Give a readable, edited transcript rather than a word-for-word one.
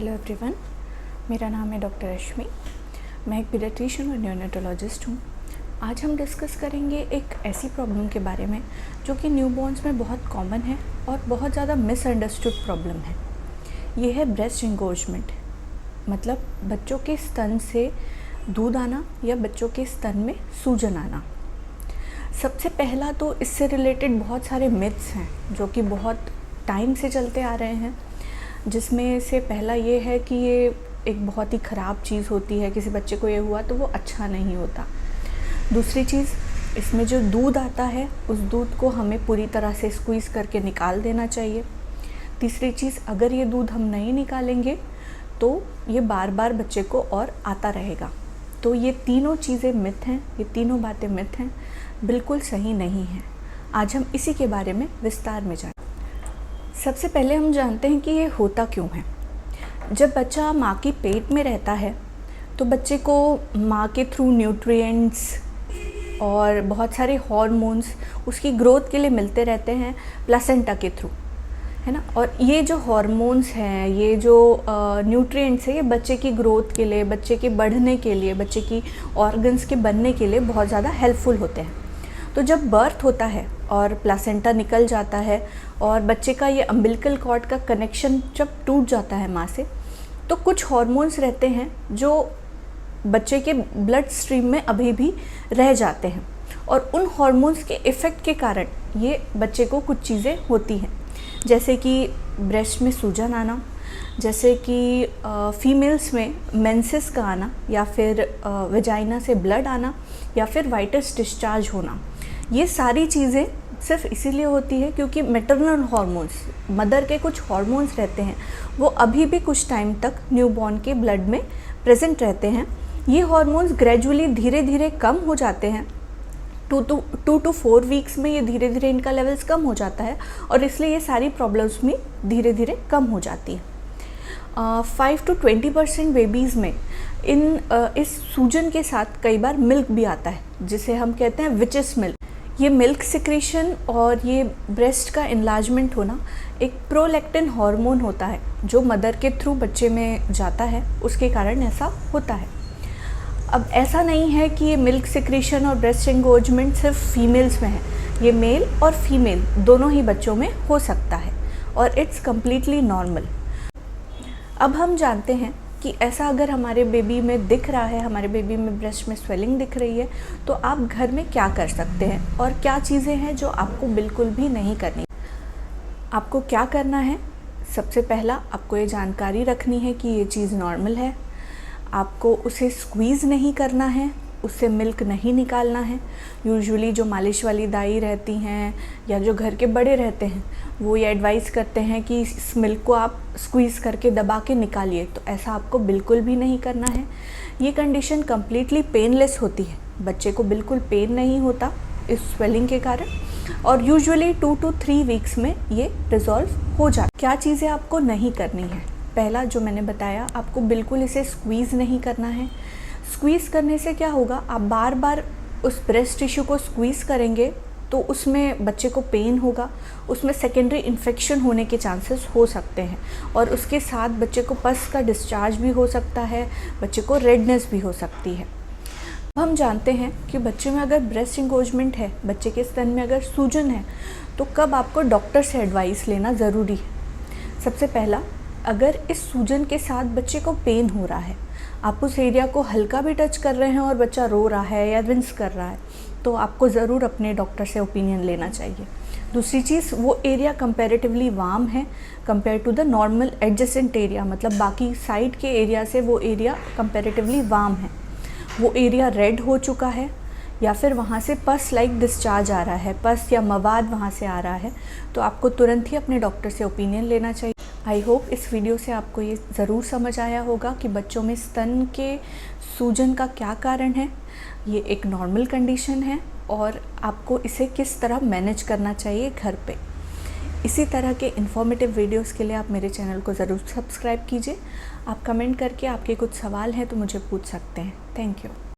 Hello everyone, मेरा नाम है डॉक्टर रश्मि। मैं एक पीडियाट्रिशियन और न्यूनेटोलॉजिस्ट हूँ। आज हम डिस्कस करेंगे एक ऐसी प्रॉब्लम के बारे में जो कि न्यूबॉर्न्स में बहुत कॉमन है और बहुत ज़्यादा मिसअंडरस्टूड प्रॉब्लम है। ये है ब्रेस्ट इंगोर्जमेंट, मतलब बच्चों के स्तन से दूध आना या बच्चों के स्तन में सूजन आना। सबसे पहला तो इससे रिलेटेड बहुत सारे मिथ्स हैं जो कि बहुत टाइम से चलते आ रहे हैं, जिसमें से पहला ये है कि ये एक बहुत ही ख़राब चीज़ होती है, किसी बच्चे को ये हुआ तो वो अच्छा नहीं होता। दूसरी चीज़, इसमें जो दूध आता है उस दूध को हमें पूरी तरह से स्क्वीज़ करके निकाल देना चाहिए। तीसरी चीज़, अगर ये दूध हम नहीं निकालेंगे तो ये बार बार बच्चे को और आता रहेगा। तो ये तीनों चीज़ें मिथ हैं, ये तीनों बातें मिथ हैं, बिल्कुल सही नहीं हैं। आज हम इसी के बारे में विस्तार में जाएं। सबसे पहले हम जानते हैं कि ये होता क्यों है। जब बच्चा माँ के पेट में रहता है तो बच्चे को माँ के थ्रू न्यूट्रिएंट्स और बहुत सारे हार्मोन्स उसकी ग्रोथ के लिए मिलते रहते हैं प्लासेंटा के थ्रू, है ना। और ये जो हार्मोन्स हैं, ये जो न्यूट्रिएंट्स है, ये बच्चे की ग्रोथ के लिए, बच्चे के बढ़ने के लिए, बच्चे की ऑर्गन्स के बनने के लिए बहुत ज़्यादा हेल्पफुल होते हैं। तो जब बर्थ होता है और प्लासेंटा निकल जाता है और बच्चे का ये अम्बिलिकल कॉर्ड का कनेक्शन जब टूट जाता है माँ से, तो कुछ हार्मोन्स रहते हैं जो बच्चे के ब्लड स्ट्रीम में अभी भी रह जाते हैं और उन हार्मोन्स के इफ़ेक्ट के कारण ये बच्चे को कुछ चीज़ें होती हैं, जैसे कि ब्रेस्ट में सूजन आना, जैसे कि फीमेल्स में मेंसेस का आना, या फिर वेजाइना से ब्लड आना, या फिर वाइटस डिस्चार्ज होना। ये सारी चीज़ें सिर्फ इसीलिए होती है क्योंकि मैटरनल हार्मोन्स, मदर के कुछ हार्मोन्स रहते हैं, वो अभी भी कुछ टाइम तक न्यूबॉर्न के ब्लड में प्रेजेंट रहते हैं। ये हार्मोन्स ग्रेजुअली धीरे धीरे कम हो जाते हैं। 2 to 4 वीक्स में ये धीरे धीरे इनका लेवल्स कम हो जाता है और इसलिए ये सारी प्रॉब्लम्स में धीरे धीरे कम हो जाती है। 5 to 20% बेबीज़ में इस सूजन के साथ कई बार मिल्क भी आता है, जिसे हम कहते हैं विचेस मिल्क। ये मिल्क सिक्रीशन और ये ब्रेस्ट का इन्लार्जमेंट होना एक प्रोलैक्टिन हार्मोन होता है जो मदर के थ्रू बच्चे में जाता है, उसके कारण ऐसा होता है। अब ऐसा नहीं है कि ये मिल्क सिक्रीशन और ब्रेस्ट एंगोर्जमेंट सिर्फ फीमेल्स में है, ये मेल और फीमेल दोनों ही बच्चों में हो सकता है और इट्स कम्प्लीटली नॉर्मल। अब हम जानते हैं कि ऐसा अगर हमारे बेबी में दिख रहा है, हमारे बेबी में ब्रेस्ट में स्वेलिंग दिख रही है, तो आप घर में क्या कर सकते हैं और क्या चीज़ें हैं जो आपको बिल्कुल भी नहीं करनी। आपको क्या करना है, सबसे पहला आपको ये जानकारी रखनी है कि ये चीज़ नॉर्मल है। आपको उसे स्क्वीज़ नहीं करना है, उससे मिल्क नहीं निकालना है। यूजुअली जो मालिश वाली दाई रहती हैं या जो घर के बड़े रहते हैं वो ये एडवाइस करते हैं कि इस मिल्क को आप स्क्वीज़ करके दबा के निकालिए, तो ऐसा आपको बिल्कुल भी नहीं करना है। ये कंडीशन कम्प्लीटली पेनलेस होती है, बच्चे को बिल्कुल पेन नहीं होता इस स्वेलिंग के कारण, और यूजुअली 2 to 3 वीक्स में ये रिजॉल्व हो जाता है। क्या चीज़ें आपको नहीं करनी है, पहला जो मैंने बताया, आपको बिल्कुल इसे स्क्वीज़ नहीं करना है। स्क्वीज़ करने से क्या होगा, आप बार बार उस ब्रेस्ट टिश्यू को स्क्वीज़ करेंगे तो उसमें बच्चे को पेन होगा, उसमें सेकेंडरी इन्फेक्शन होने के चांसेस हो सकते हैं और उसके साथ बच्चे को पस का डिस्चार्ज भी हो सकता है, बच्चे को रेडनेस भी हो सकती है। हम जानते हैं कि बच्चे में अगर ब्रेस्ट इंगोर्जमेंट है, बच्चे के स्तन में अगर सूजन है, तो कब आपको डॉक्टर से एडवाइस लेना ज़रूरी है। सबसे पहला, अगर इस सूजन के साथ बच्चे को पेन हो रहा है, आप उस एरिया को हल्का भी टच कर रहे हैं और बच्चा रो रहा है या रिंस कर रहा है, तो आपको ज़रूर अपने डॉक्टर से ओपिनियन लेना चाहिए। दूसरी चीज़, वो एरिया कंपैरेटिवली वार्म है compare to the normal adjacent area, मतलब बाकी साइड के एरिया से वो एरिया कंपैरेटिवली वार्म है। वो एरिया रेड हो चुका है या फिर वहाँ से पस लाइक डिस्चार्ज आ रहा है, पस या मवाद वहाँ से आ रहा है, तो आपको तुरंत ही अपने डॉक्टर से ओपिनियन लेना चाहिए। आई होप इस वीडियो से आपको ये ज़रूर समझ आया होगा कि बच्चों में स्तन के सूजन का क्या कारण है। ये एक नॉर्मल कंडीशन है और आपको इसे किस तरह मैनेज करना चाहिए घर पे। इसी तरह के इन्फॉर्मेटिव वीडियोस के लिए आप मेरे चैनल को ज़रूर सब्सक्राइब कीजिए। आप कमेंट करके आपके कुछ सवाल हैं तो मुझे पूछ सकते हैं। Thank you.